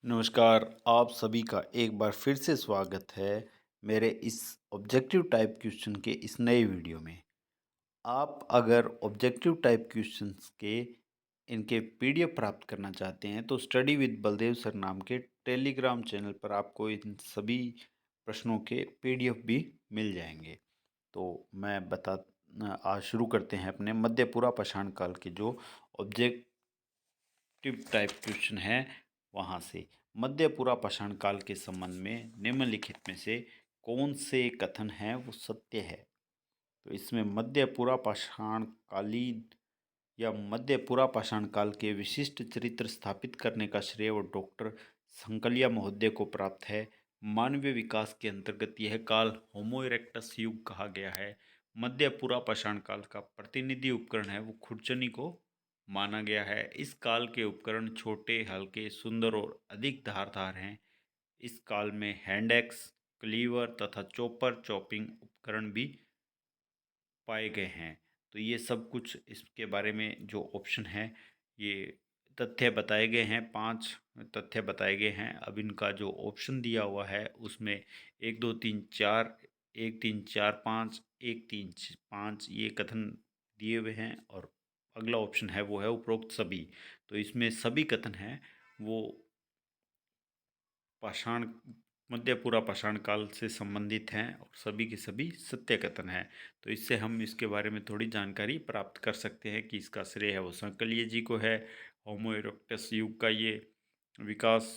नमस्कार, आप सभी का एक बार फिर से स्वागत है मेरे इस ऑब्जेक्टिव टाइप क्वेश्चन के इस नए वीडियो में। आप अगर ऑब्जेक्टिव टाइप क्वेश्चंस के इनके पीडीएफ प्राप्त करना चाहते हैं तो स्टडी विद बलदेव सर नाम के टेलीग्राम चैनल पर आपको इन सभी प्रश्नों के पीडीएफ भी मिल जाएंगे। तो मैं बता आज शुरू करते हैं अपने मध्यपुरा पाषाण काल के जो ऑब्जेक्टिव टाइप क्वेश्चन है वहाँ से। मध्यपुरा पाषाण काल के संबंध में निम्नलिखित में से कौन से कथन हैं वो सत्य है। तो इसमें मध्यपुरा पाषाण कालीन या मध्यपुरा पाषाण काल के विशिष्ट चरित्र स्थापित करने का श्रेय वो डॉक्टर संकलिया महोदय को प्राप्त है। मानवीय विकास के अंतर्गत यह काल होमो इरेक्टस युग कहा गया है। मध्यपुरा पाषाण काल का प्रतिनिधि उपकरण है वो खुरचनी को माना गया है। इस काल के उपकरण छोटे, हल्के, सुंदर और अधिक धारदार हैं। इस काल में हैंड एक्स, क्लीवर तथा चॉपर चॉपिंग उपकरण भी पाए गए हैं। तो ये सब कुछ इसके बारे में जो ऑप्शन है ये तथ्य बताए गए हैं। 5 तथ्य बताए गए हैं। अब इनका जो ऑप्शन दिया हुआ है उसमें 1 2 3 4 1 3 4 5 1 3 5 ये कथन दिए हुए हैं और अगला ऑप्शन है वो है उपरोक्त सभी। तो इसमें सभी कथन हैं वो पाषाण मध्यपुरा पाषाण काल से संबंधित हैं और सभी के सभी सत्य कथन हैं। तो इससे हम इसके बारे में थोड़ी जानकारी प्राप्त कर सकते हैं कि इसका श्रेय है वो सांकलिय जी को है। होमो इरेक्टस युग का ये विकास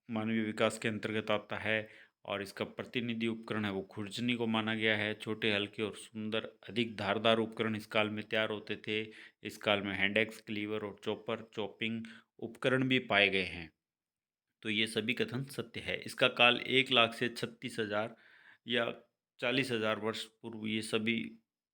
मानवीय विकास के अंतर्गत आता है और इसका प्रतिनिधि उपकरण है वो खुरचनी को माना गया है। छोटे, हल्के और सुंदर अधिक धारदार उपकरण इस काल में तैयार होते थे। इस काल में हैंडेक्स, क्लीवर और चॉपर चॉपिंग उपकरण भी पाए गए हैं। तो ये सभी कथन सत्य है। इसका काल 1 लाख से 36,000 या 40,000 वर्ष पूर्व ये सभी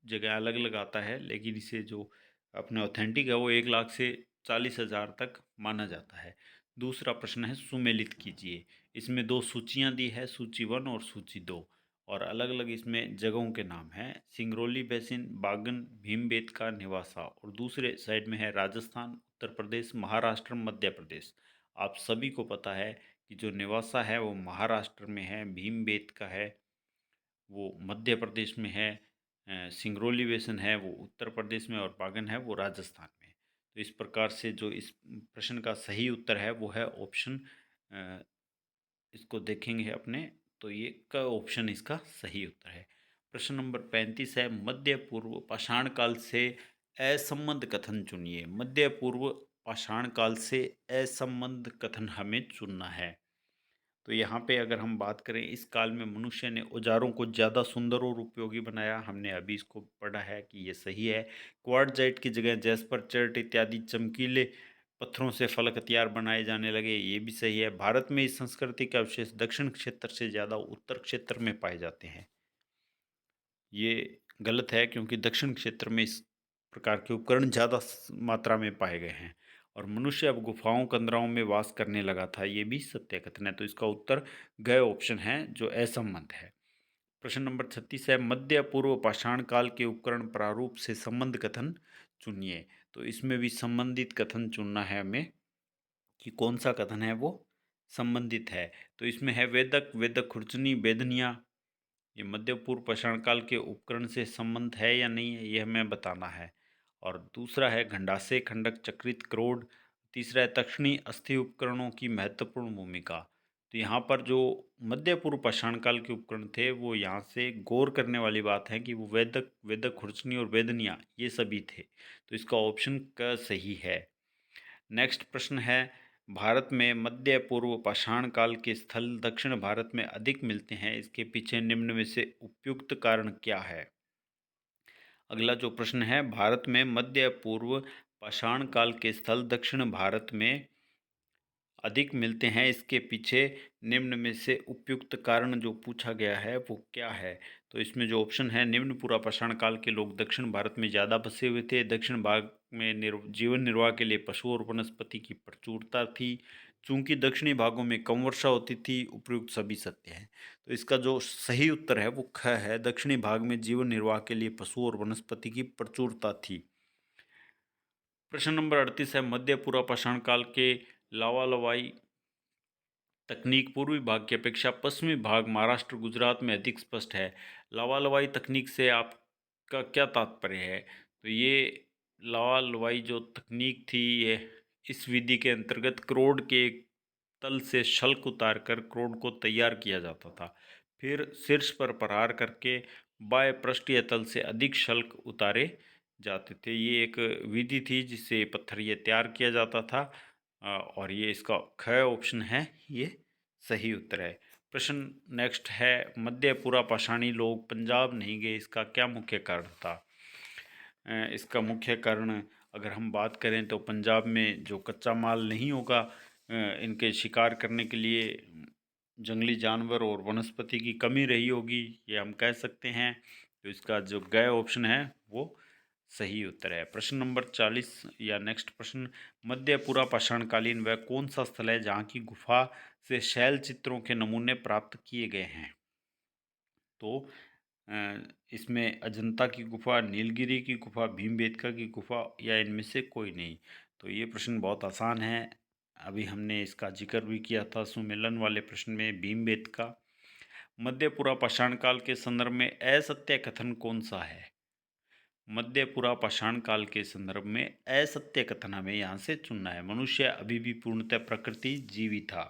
जगह अलग अलग आता है, लेकिन इसे जो अपने ऑथेंटिक है वो 1 लाख से 40,000 तक माना जाता है। दूसरा प्रश्न है सुमेलित कीजिए। इसमें दो सूचियाँ दी है, सूची 1 और सूची 2 और अलग अलग इसमें जगहों के नाम हैं। सिंगरौली बेसिन, बागन, भीमबेटका, नेवासा और दूसरे साइड में है राजस्थान, उत्तर प्रदेश, महाराष्ट्र, मध्य प्रदेश। आप सभी को पता है कि जो नेवासा है वो महाराष्ट्र में है, भीमबेटका है वो मध्य प्रदेश में है, सिंगरौली बेसिन है वो उत्तर प्रदेश में और बागन है वो राजस्थान में। तो इस प्रकार से जो इस प्रश्न का सही उत्तर है वो है ऑप्शन, इसको देखेंगे अपने तो ये का ऑप्शन इसका सही उत्तर है। प्रश्न नंबर 35 है मध्य पूर्व पाषाण काल से असंबद्ध कथन चुनिए। मध्य पूर्व पाषाण काल से असंबद्ध कथन हमें चुनना है। तो यहाँ पे अगर हम बात करें इस काल में मनुष्य ने औजारों को ज़्यादा सुंदर और उपयोगी बनाया। हमने अभी इसको पढ़ा है कि ये सही है। क्वार्टजाइट की जगह जैस्पर, चर्ट इत्यादि चमकीले पत्थरों से फलक हथियार बनाए जाने लगे, ये भी सही है। भारत में इस संस्कृति के अवशेष दक्षिण क्षेत्र से ज़्यादा उत्तर क्षेत्र में पाए जाते हैं, ये गलत है क्योंकि दक्षिण क्षेत्र में इस प्रकार के उपकरण ज़्यादा मात्रा में पाए गए हैं और मनुष्य अब गुफाओं कंदराओं में वास करने लगा था, ये भी सत्य कथन है। तो इसका उत्तर गए ऑप्शन है जो असंबद्ध है। प्रश्न नंबर 36 है मध्य पूर्व पाषाण काल के उपकरण प्रारूप से संबंध कथन चुनिए। तो इसमें भी संबंधित कथन चुनना है हमें कि कौन सा कथन है वो संबंधित है। तो इसमें है वेदक, वेदक खुर्चनी, वेदनिया, ये मध्य पूर्व पाषाण काल के उपकरण से संबंध है या नहीं है यह हमें बताना है। और दूसरा है घंडासे, खंडक, चक्रित, क्रोड। तीसरा है तक्षणी अस्थि उपकरणों की महत्वपूर्ण भूमिका। तो यहाँ पर जो मध्य पूर्व पाषाण काल के उपकरण थे वो यहाँ से गौर करने वाली बात है कि वो वेदक, वेदक खुर्चनी और वेदनिया ये सभी थे। तो इसका ऑप्शन का सही है। नेक्स्ट प्रश्न है भारत में मध्य पूर्व पाषाण काल के स्थल दक्षिण भारत में अधिक मिलते हैं, इसके पीछे निम्न में से उपयुक्त कारण क्या है। अगला जो प्रश्न है भारत में मध्य पूर्व पाषाण काल के स्थल दक्षिण भारत में अधिक मिलते हैं, इसके पीछे निम्न में से उपयुक्त कारण जो पूछा गया है वो क्या है। तो इसमें जो ऑप्शन है निम्न पूरा पाषाण काल के लोग दक्षिण भारत में ज़्यादा बसे हुए थे। दक्षिण भाग में जीवन निर्वाह के लिए पशु और वनस्पति की प्रचुरता थी। चूंकि दक्षिणी भागों में कम वर्षा होती थी, उपयुक्त सभी सत्य हैं। तो इसका जो सही उत्तर है वो ख है, दक्षिणी भाग में जीवन निर्वाह के लिए पशु और वनस्पति की प्रचुरता थी। प्रश्न नंबर 38 है मध्य पूरा पाषाण काल के लावा लवाई तकनीक पूर्वी भाग की अपेक्षा पश्चिमी भाग महाराष्ट्र गुजरात में अधिक स्पष्ट है। लावा लवाई तकनीक से आपका क्या तात्पर्य है? तो ये लावा लवाई जो तकनीक थी, ये इस विधि के अंतर्गत क्रोड के तल से शल्क उतार कर क्रोड को तैयार किया जाता था। फिर शीर्ष पर प्रहार करके बाएं पृष्ठीय तल से अधिक शल्क उतारे जाते थे। ये एक विधि थी जिससे पत्थर ये तैयार किया जाता था। और ये इसका ख ऑप्शन है, ये सही उत्तर है। प्रश्न नेक्स्ट है, मध्य पूरा पाषाणी लोग पंजाब नहीं गए, इसका क्या मुख्य कारण था? इसका मुख्य कारण अगर हम बात करें तो पंजाब में जो कच्चा माल नहीं होगा, इनके शिकार करने के लिए जंगली जानवर और वनस्पति की कमी रही होगी, ये हम कह सकते हैं। तो इसका जो ग ऑप्शन है वो सही उत्तर है। प्रश्न नंबर 40 या नेक्स्ट प्रश्न, मध्य पूरा पाषाणकालीन वह कौन सा स्थल है जहाँ की गुफा से शैल चित्रों के नमूने प्राप्त किए गए हैं? तो इसमें अजंता की गुफा, नीलगिरी की गुफा, भीमबेटका की गुफा या इनमें से कोई नहीं। तो ये प्रश्न बहुत आसान है। अभी हमने इसका जिक्र भी किया था सुमेलन वाले प्रश्न में, भीमबेटका। मध्यपुरा पाषाण काल के संदर्भ में असत्य कथन कौन सा है? मध्यपुरा पाषाण काल के संदर्भ में असत्य कथन हमें यहाँ से चुनना है। मनुष्य अभी भी पूर्णतः प्रकृति जीवी था।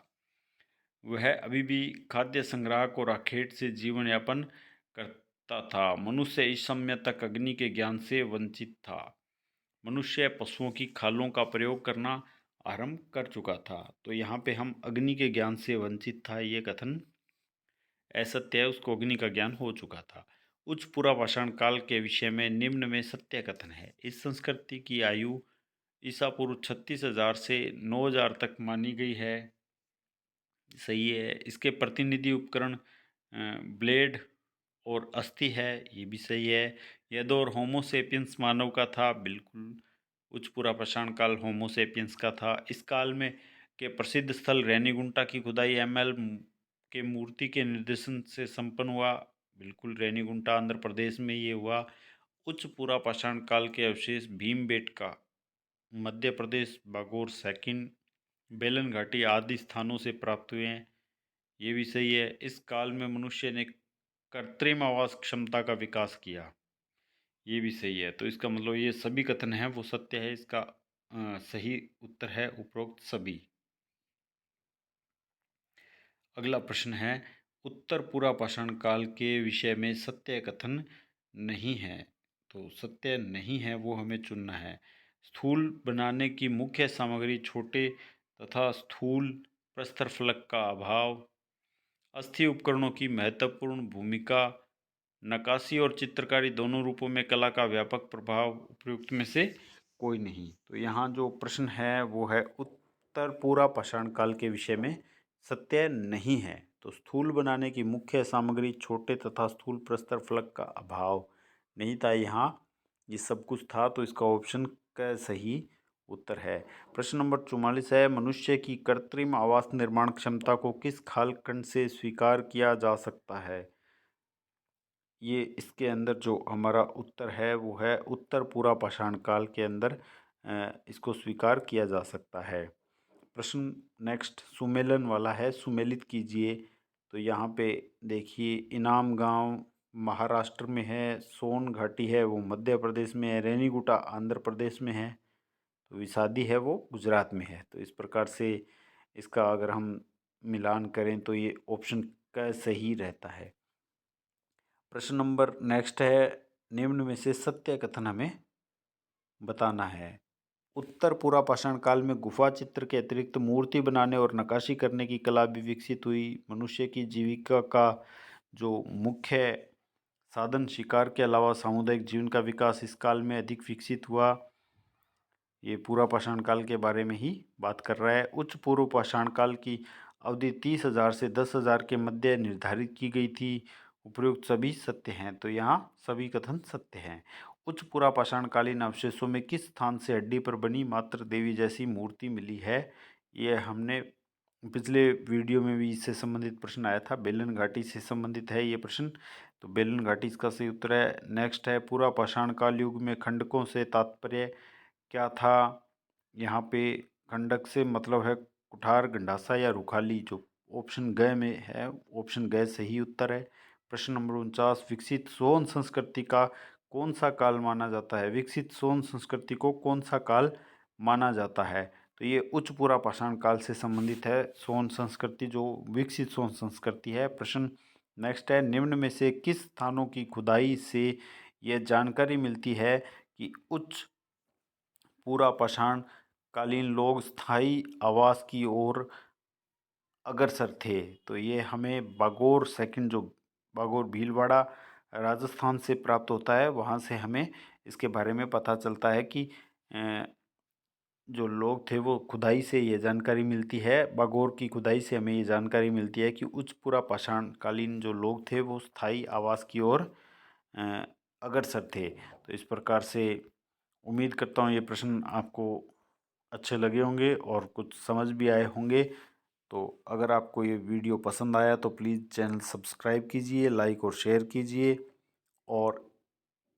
वह अभी भी खाद्य संग्राहक और आखेट से जीवन यापन करता था। मनुष्य इस समय तक अग्नि के ज्ञान से वंचित था। मनुष्य पशुओं की खालों का प्रयोग करना आरंभ कर चुका था। तो यहाँ पे हम अग्नि के ज्ञान से वंचित था, ये कथन असत्य है, उसको अग्नि का ज्ञान हो चुका था। उच्च पूरा पाषाण काल के विषय में निम्न में सत्य कथन है। इस संस्कृति की आयु ईसा पूर्व 36,000 से 9,000 तक मानी गई है। सही है। इसके प्रतिनिधि उपकरण ब्लेड और अस्थि है, ये भी सही है। यह दौर होमोसेपियंस मानव का था, बिल्कुल। उच्च पूरा पाषाण काल होमोसेपियंस का था। इस काल में के प्रसिद्ध स्थल रेनीगुंटा की खुदाई एमएल के मूर्ति के निर्देशन से संपन्न हुआ, बिल्कुल। रेनीगुंटा आंध्र प्रदेश में ये हुआ। उच्च पूरा पाषाण काल के अवशेष भीमबेटका मध्य प्रदेश, बागोर सेकंड, बेलन घाटी आदि स्थानों से प्राप्त हुए हैं, ये भी सही है। इस काल में मनुष्य ने कृत्रिम आवास क्षमता का विकास किया, ये भी सही है। तो इसका मतलब ये सभी कथन हैं वो सत्य है। इसका सही उत्तर है उपरोक्त सभी। अगला प्रश्न है, उत्तर पूरा पाषाण काल के विषय में सत्य कथन नहीं है। तो सत्य नहीं है वो हमें चुनना है। स्थूल बनाने की मुख्य सामग्री छोटे तथा स्थूल प्रस्तर फलक का अभाव, अस्थि उपकरणों की महत्वपूर्ण भूमिका, नक्काशी और चित्रकारी दोनों रूपों में कला का व्यापक प्रभाव, उपयुक्त में से कोई नहीं। तो यहाँ जो प्रश्न है वो है, उत्तर पूरा पाषाण काल के विषय में सत्य नहीं है। तो स्थूल बनाने की मुख्य सामग्री छोटे तथा स्थूल प्रस्तर फलक का अभाव नहीं था, यहाँ ये सब कुछ था। तो इसका ऑप्शन का सही उत्तर है। प्रश्न नंबर 44 है, मनुष्य की कृत्रिम आवास निर्माण क्षमता को किस कालखंड से स्वीकार किया जा सकता है? ये इसके अंदर जो हमारा उत्तर है वो है उत्तर पूरा पाषाण काल के अंदर इसको स्वीकार किया जा सकता है। प्रश्न नेक्स्ट सुमेलन वाला है, सुमेलित कीजिए। तो यहाँ पे देखिए, इनाम गांव महाराष्ट्र में है, सोन घाटी है वो मध्य प्रदेश में है, रेनीगुंटा आंध्र प्रदेश में है, तो विसादी है वो गुजरात में है। तो इस प्रकार से इसका अगर हम मिलान करें तो ये ऑप्शन का सही रहता है। प्रश्न नंबर नेक्स्ट है, निम्न में से सत्य कथन हमें बताना है। उत्तर पूरा पाषाण काल में गुफा चित्र के अतिरिक्त मूर्ति बनाने और नक्काशी करने की कला भी विकसित हुई। मनुष्य की जीविका का जो मुख्य साधन शिकार के अलावा सामुदायिक जीवन का विकास इस काल में अधिक विकसित हुआ। ये पूरा पाषाण काल के बारे में ही बात कर रहा है। उच्च पूर्व पाषाण काल की अवधि 30,000 से 10,000 के मध्य निर्धारित की गई थी। उपयुक्त सभी सत्य हैं, तो यहाँ सभी कथन सत्य हैं। उच्च पूरा पाषाणकालीन अवशेषों में किस स्थान से हड्डी पर बनी मात्र देवी जैसी मूर्ति मिली है? ये हमने पिछले वीडियो में भी इससे संबंधित प्रश्न आया था, बेलन घाटी से संबंधित है ये प्रश्न। तो बेलन घाटी इसका सही उत्तर है। नेक्स्ट है, पूरा पाषाण काल युग में खंडकों से तात्पर्य क्या था? यहाँ पे खंडक से मतलब है कुठार, गंडासा या रुखाली, जो ऑप्शन ग में है, ऑप्शन ग सही उत्तर है। प्रश्न नंबर 49, विकसित सोन संस्कृति का कौन सा काल माना जाता है? विकसित सोन संस्कृति को कौन सा काल माना जाता है? तो ये उच्च पूरा पाषाण काल से संबंधित है सोन संस्कृति, जो विकसित सोन संस्कृति है। प्रश्न नेक्स्ट है, निम्न में से किस स्थानों की खुदाई से यह जानकारी मिलती है कि उच्च पूरा पाषाण कालीन लोग स्थायी आवास की ओर अग्रसर थे? तो ये हमें बागोर सेकंड, जो बागोर भीलवाड़ा राजस्थान से प्राप्त होता है, वहाँ से हमें इसके बारे में पता चलता है कि जो लोग थे वो खुदाई से ये जानकारी मिलती है, बागोर की खुदाई से हमें ये जानकारी मिलती है कि उच्च पूरा पाषाण कालीन जो लोग थे वो स्थायी आवास की ओर अ, अग्रसर थे। तो इस प्रकार से उम्मीद करता हूँ ये प्रश्न आपको अच्छे लगे होंगे और कुछ समझ भी आए होंगे। तो अगर आपको ये वीडियो पसंद आया तो प्लीज़ चैनल सब्सक्राइब कीजिए, लाइक और शेयर कीजिए, और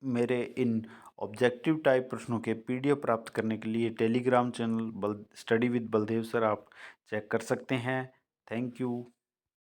मेरे इन ऑब्जेक्टिव टाइप प्रश्नों के पीडीएफ प्राप्त करने के लिए Telegram channel study with Baldev sir आप चेक कर सकते हैं। Thank you.